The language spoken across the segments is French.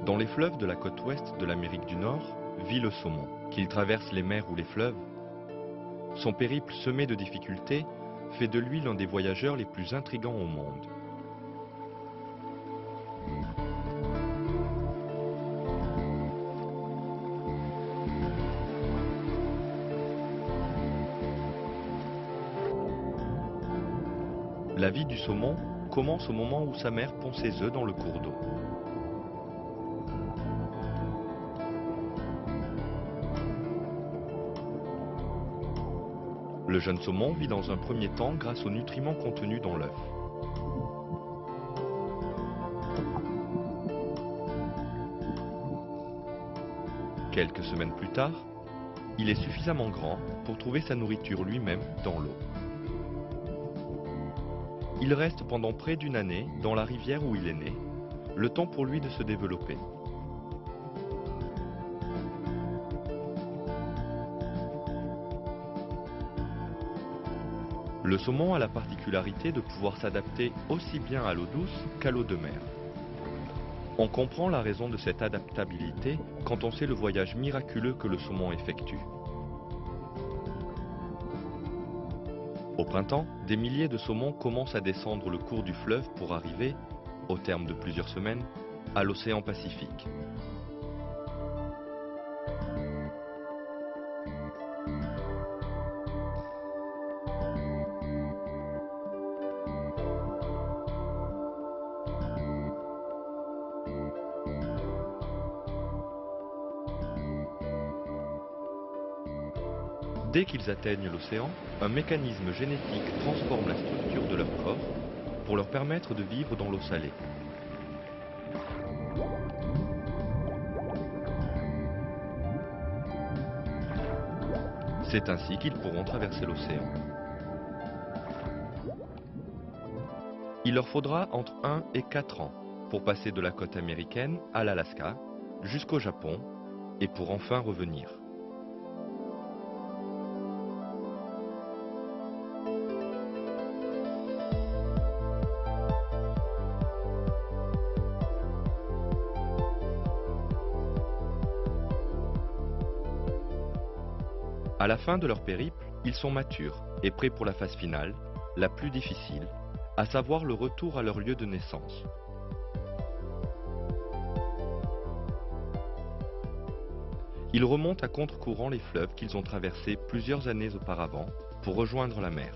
Dans les fleuves de la côte ouest de l'Amérique du Nord vit le saumon. Qu'il traverse les mers ou les fleuves, son périple semé de difficultés fait de lui l'un des voyageurs les plus intrigants au monde. La vie du saumon commence au moment où sa mère pond ses œufs dans le cours d'eau. Le jeune saumon vit dans un premier temps grâce aux nutriments contenus dans l'œuf. Quelques semaines plus tard, il est suffisamment grand pour trouver sa nourriture lui-même dans l'eau. Il reste pendant près d'une année dans la rivière où il est né, le temps pour lui de se développer. Le saumon a la particularité de pouvoir s'adapter aussi bien à l'eau douce qu'à l'eau de mer. On comprend la raison de cette adaptabilité quand on sait le voyage miraculeux que le saumon effectue. Au printemps, des milliers de saumons commencent à descendre le cours du fleuve pour arriver, au terme de plusieurs semaines, à l'océan Pacifique. Dès qu'ils atteignent l'océan, un mécanisme génétique transforme la structure de leur corps pour leur permettre de vivre dans l'eau salée. C'est ainsi qu'ils pourront traverser l'océan. Il leur faudra entre 1 et 4 ans pour passer de la côte américaine à l'Alaska, jusqu'au Japon, et pour enfin revenir. À la fin de leur périple, ils sont matures et prêts pour la phase finale, la plus difficile, à savoir le retour à leur lieu de naissance. Ils remontent à contre-courant les fleuves qu'ils ont traversés plusieurs années auparavant pour rejoindre la mer.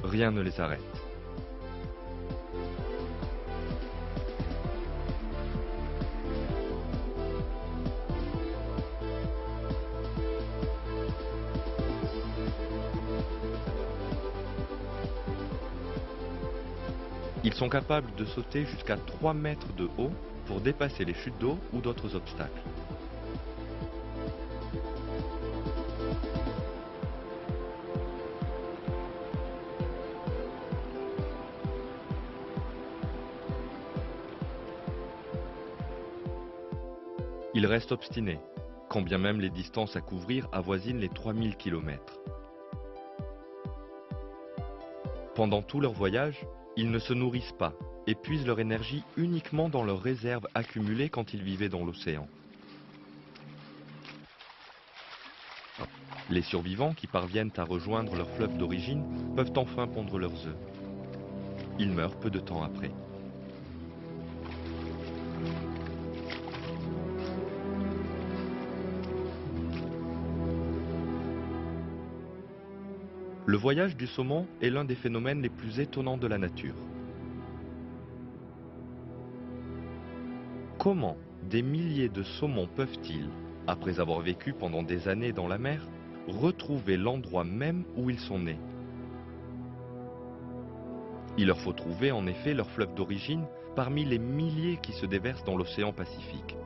Rien ne les arrête. Ils sont capables de sauter jusqu'à 3 mètres de haut pour dépasser les chutes d'eau ou d'autres obstacles. Ils restent obstinés, quand bien même les distances à couvrir avoisinent les 3000 km. Pendant tout leur voyage, ils ne se nourrissent pas et puisent leur énergie uniquement dans leurs réserves accumulées quand ils vivaient dans l'océan. Les survivants qui parviennent à rejoindre leur fleuve d'origine peuvent enfin pondre leurs œufs. Ils meurent peu de temps après. Le voyage du saumon est l'un des phénomènes les plus étonnants de la nature. Comment des milliers de saumons peuvent-ils, après avoir vécu pendant des années dans la mer, retrouver l'endroit même où ils sont nés? Il leur faut trouver en effet leur fleuve d'origine parmi les milliers qui se déversent dans l'océan Pacifique.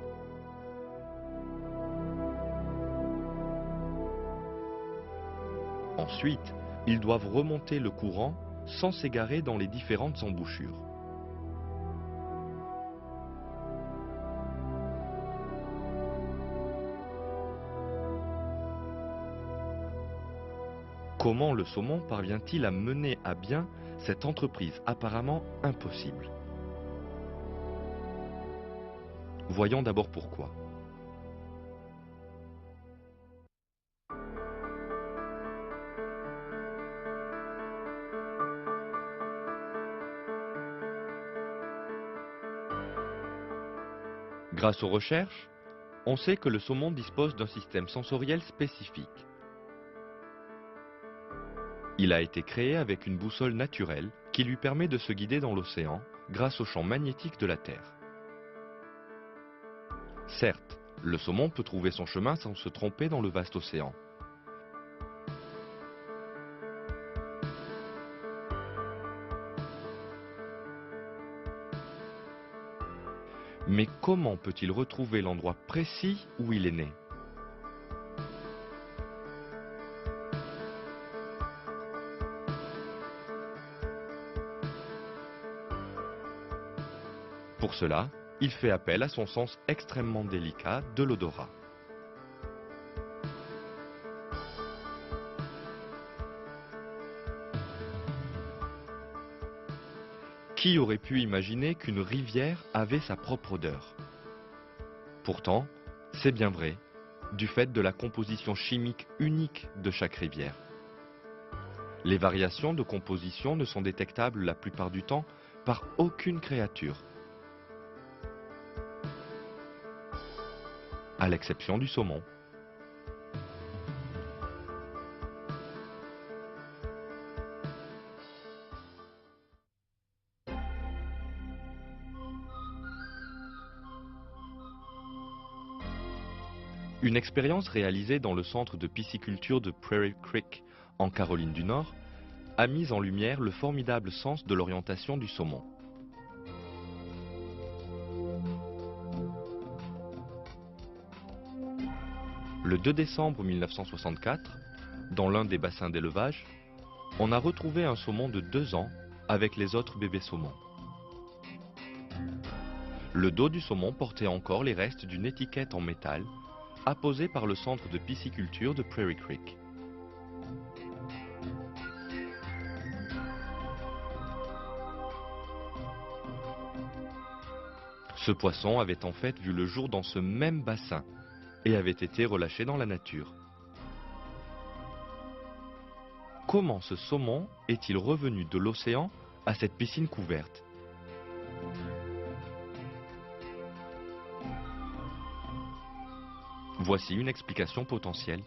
Ensuite, ils doivent remonter le courant sans s'égarer dans les différentes embouchures. Comment le saumon parvient-il à mener à bien cette entreprise apparemment impossible? Voyons d'abord pourquoi. Grâce aux recherches, on sait que le saumon dispose d'un système sensoriel spécifique. Il a été créé avec une boussole naturelle qui lui permet de se guider dans l'océan grâce au champ magnétique de la Terre. Certes, le saumon peut trouver son chemin sans se tromper dans le vaste océan. Mais comment peut-il retrouver l'endroit précis où il est né? Pour cela, il fait appel à son sens extrêmement délicat de l'odorat. Qui aurait pu imaginer qu'une rivière avait sa propre odeur? Pourtant, c'est bien vrai, du fait de la composition chimique unique de chaque rivière. Les variations de composition ne sont détectables la plupart du temps par aucune créature, à l'exception du saumon. Une expérience réalisée dans le centre de pisciculture de Prairie Creek, en Caroline du Nord, a mis en lumière le formidable sens de l'orientation du saumon. Le 2 décembre 1964, dans l'un des bassins d'élevage, on a retrouvé un saumon de 2 ans avec les autres bébés saumons. Le dos du saumon portait encore les restes d'une étiquette en métal apposée par le centre de pisciculture de Prairie Creek. Ce poisson avait en fait vu le jour dans ce même bassin et avait été relâché dans la nature. Comment ce saumon est-il revenu de l'océan à cette piscine couverte? Voici une explication potentielle.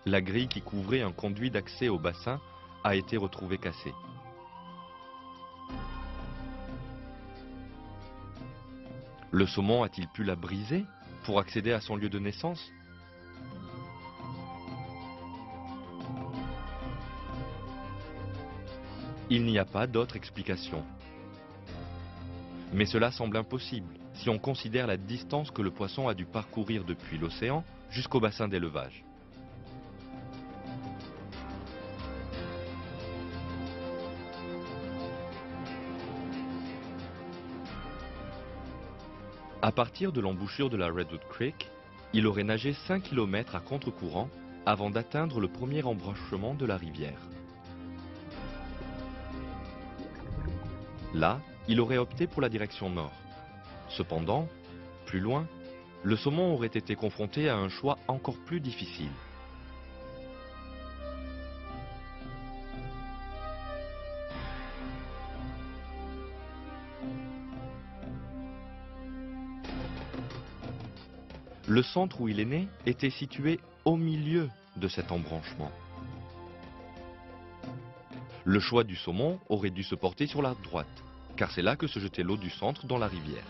La grille qui couvrait un conduit d'accès au bassin a été retrouvée cassée. Le saumon a-t-il pu la briser pour accéder à son lieu de naissance? Il n'y a pas d'autre explication. Mais cela semble impossible si on considère la distance que le poisson a dû parcourir depuis l'océan jusqu'au bassin d'élevage. À partir de l'embouchure de la Redwood Creek, il aurait nagé 5 km à contre-courant avant d'atteindre le premier embranchement de la rivière. Là, il aurait opté pour la direction nord. Cependant, plus loin, le saumon aurait été confronté à un choix encore plus difficile. Le centre où il est né était situé au milieu de cet embranchement. Le choix du saumon aurait dû se porter sur la droite, car c'est là que se jetait l'eau du centre dans la rivière.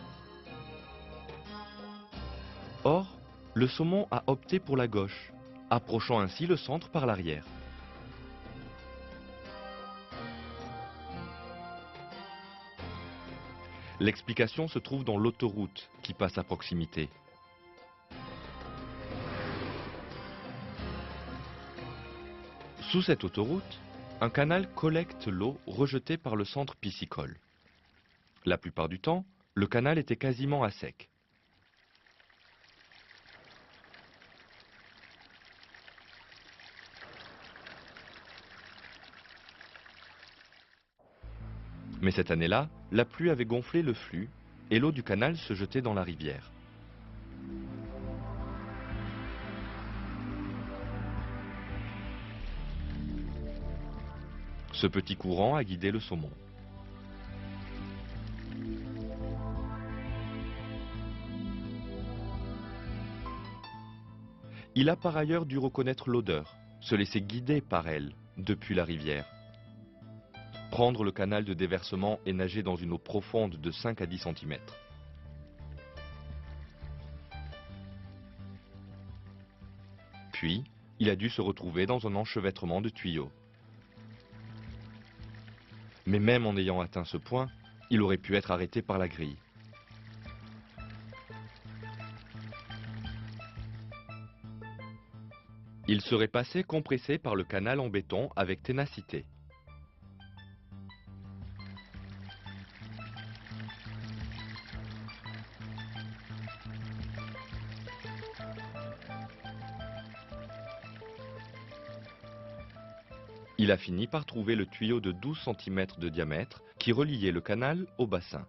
Or, le saumon a opté pour la gauche, approchant ainsi le centre par l'arrière. L'explication se trouve dans l'autoroute qui passe à proximité. Sous cette autoroute, un canal collecte l'eau rejetée par le centre piscicole. La plupart du temps, le canal était quasiment à sec. Mais cette année-là, la pluie avait gonflé le flux et l'eau du canal se jetait dans la rivière. Ce petit courant a guidé le saumon. Il a par ailleurs dû reconnaître l'odeur, se laisser guider par elle depuis la rivière. Prendre le canal de déversement et nager dans une eau profonde de 5 à 10 cm. Puis, il a dû se retrouver dans un enchevêtrement de tuyaux. Mais même en ayant atteint ce point, il aurait pu être arrêté par la grille. Il serait passé compressé par le canal en béton avec ténacité. Il a fini par trouver le tuyau de 12 cm de diamètre qui reliait le canal au bassin.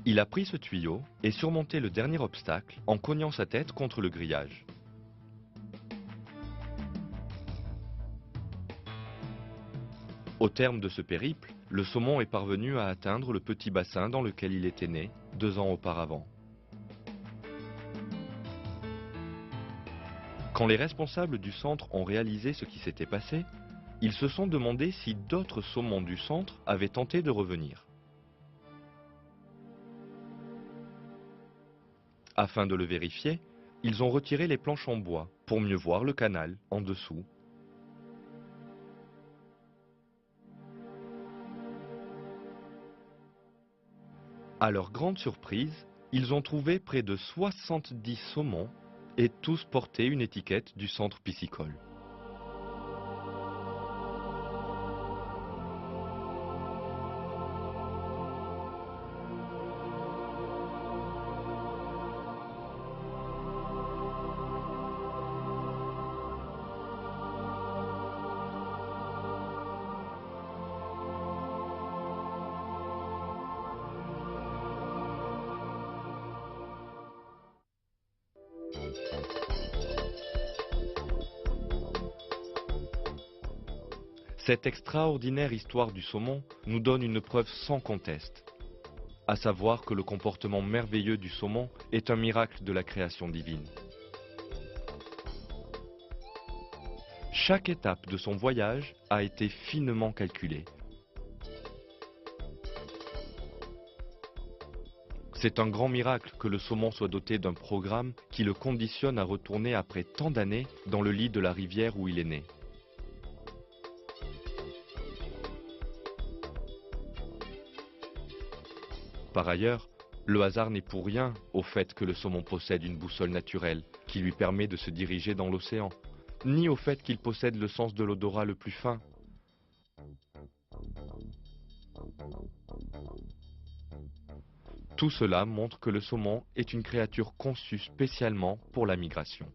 Il a pris ce tuyau et surmonté le dernier obstacle en cognant sa tête contre le grillage. Au terme de ce périple, le saumon est parvenu à atteindre le petit bassin dans lequel il était né 2 ans auparavant. Quand les responsables du centre ont réalisé ce qui s'était passé, ils se sont demandé si d'autres saumons du centre avaient tenté de revenir. Afin de le vérifier, ils ont retiré les planches en bois pour mieux voir le canal en dessous. À leur grande surprise, ils ont trouvé près de 70 saumons et tous portaient une étiquette du centre piscicole. Cette extraordinaire histoire du saumon nous donne une preuve sans conteste, à savoir que le comportement merveilleux du saumon est un miracle de la création divine. Chaque étape de son voyage a été finement calculée. C'est un grand miracle que le saumon soit doté d'un programme qui le conditionne à retourner après tant d'années dans le lit de la rivière où il est né. Par ailleurs, le hasard n'est pour rien au fait que le saumon possède une boussole naturelle qui lui permet de se diriger dans l'océan, ni au fait qu'il possède le sens de l'odorat le plus fin. Tout cela montre que le saumon est une créature conçue spécialement pour la migration.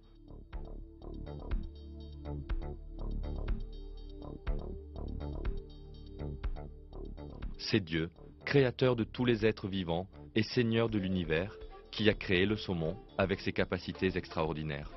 C'est Dieu, créateur de tous les êtres vivants et seigneur de l'univers, qui a créé le saumon avec ses capacités extraordinaires.